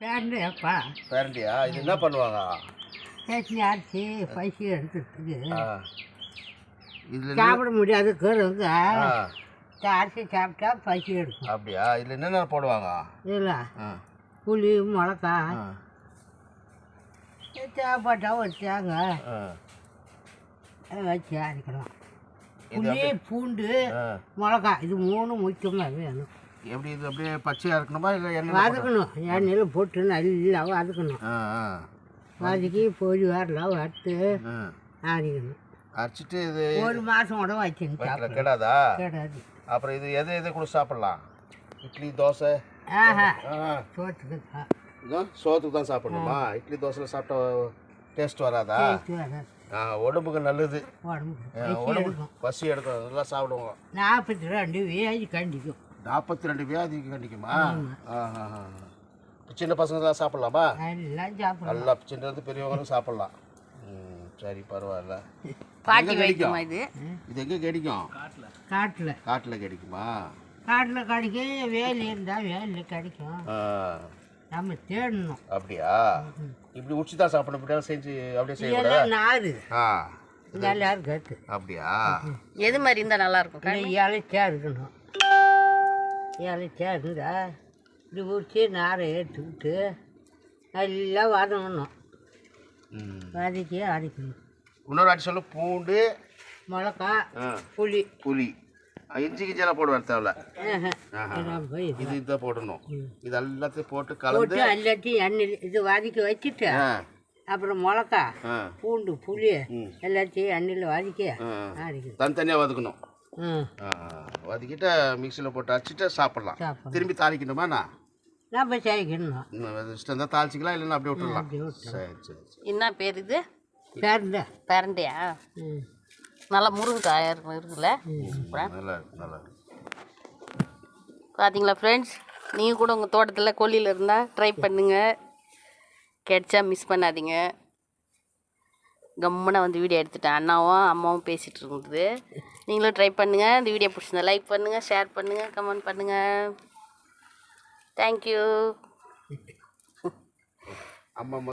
பேரண்டியாப்பா. பேரண்டியா? இது என்ன பண்ணுவாங்க? சட்னி அரைச்சி பசி எடுத்துட்டு இதில் சாப்பிட முடியாது இருக்கிறவங்க அரிசி சாப்பிட்டா பசி எடுக்கும். அப்படியா? இதில் என்னென்ன போடுவாங்க? இல்லை புளி மிளகா தேவைப்பட்டா வச்சாங்க வச்சு அரைக்கலாம். புளி பூண்டு மிளகா இது மூணு முக்கியமாக வேணும். எப்படி இது அப்படியே பச்சையாக இருக்கணுமா இல்லை எண்ணெய் வதக்கணும்? எண்ணெயில் போட்டு நல்லா வதக்கணும். வதக்கி பொறி வரலாம் வறுத்து அரைக்கணும். அரைச்சிட்டு இது ஒரு மாதம் கூட வச்சுன்னு கெடாதா? கெடாது. அப்புறம் இது எதை கூட சாப்பிட்லாம்? இட்லி தோசை? சோத்துக்கு தான். இதான் சோத்துக்கு தான் சாப்பிடணுமா? இட்லி தோசையில் சாப்பிட்டா டேஸ்ட் வராதா? உடம்புக்கு நல்லது. உடம்புக்கு பசி எடுக்கும். நல்லா சாப்பிடுவோம். 42 வியாதி கண்டிக்கும். 42 வியாதிக்கு கண்டிக்குமா? சின்ன பசங்க தான் சாப்பிட்லாமா? எல்லாம் சாப்பிடலாம். நல்லா சின்னது பெரியவங்களும் சாப்பிட்லாம். சரி, பரவாயில்ல. பாட்டி கிடைக்குமா? இது எங்கே கிடைக்கும்? காட்டில். காட்டில் கிடைக்குமா? காட்டில் கிடைக்கும். வேலி இருந்தால் வேலியில் கிடைக்கும். நம்ம தேடணும். அப்படியா? இப்படி உச்சி தான் சாப்பிடணும். இப்படியா செஞ்சு அப்படியே செய்யக்கூடாது. நாறு எல்லாரும் கற்று. அப்படியா? எது மாதிரி இருந்தால் நல்லா இருக்கும்? இலைச்சா இருக்கணும். இலைச்சா இருந்தா இது உரிச்சி நாரை எடுத்துக்கிட்டு நல்லா வதங்கணும். வதக்கி அரைக்கணும். இன்னொரு அடி சொல்லு. பூண்டு மிளகா புளி இஞ்சி கிஞ்செல்லாம் போடுவேன் தேவையில்ல. இது இதான் போடணும். இது எல்லாத்தையும் போட்டு கலந்து எல்லாத்தையும் எண்ணெய் இது வதக்கி வச்சுட்டு அப்புறம் மிளகா பூண்டு புளி எல்லாத்தையும் எண்ணெயில் வதக்கி அரைக்கணும். தனித்தனியாக வதக்கணும். வதக்கிட்டு மிக்சியில் போட்டு அரைச்சிட்டு சாப்பிட்லாம். திரும்பி தாளிக்கணுமா? நம்ம செய்யணும். இஷ்டம் தான் தாளிச்சிக்கலாம், இல்லைன்னா அப்படியே விட்டுடலாம். சரி சரி. என்ன பேர் இது? பேரண்டியா? நல்லா முருங்கைக்காய் இருக்குல்ல? நல்லா நல்லா. பார்த்தீங்களா ஃப்ரெண்ட்ஸ், நீங்கள் கூட உங்கள் தோட்டத்தில் கொல்லியில் இருந்தால் ட்ரை பண்ணுங்கள். கிடைச்சா மிஸ் பண்ணாதீங்க. கம்முன்னு வந்து வீடியோ எடுத்துட்டேன். அண்ணாவும் அம்மாவும் பேசிகிட்டு இருந்தது. நீங்களும் ட்ரை பண்ணுங்கள். இந்த வீடியோ பிடிச்சிருந்தா லைக் பண்ணுங்கள், ஷேர் பண்ணுங்கள், கமெண்ட் பண்ணுங்கள். தேங்க்யூ. அம்மா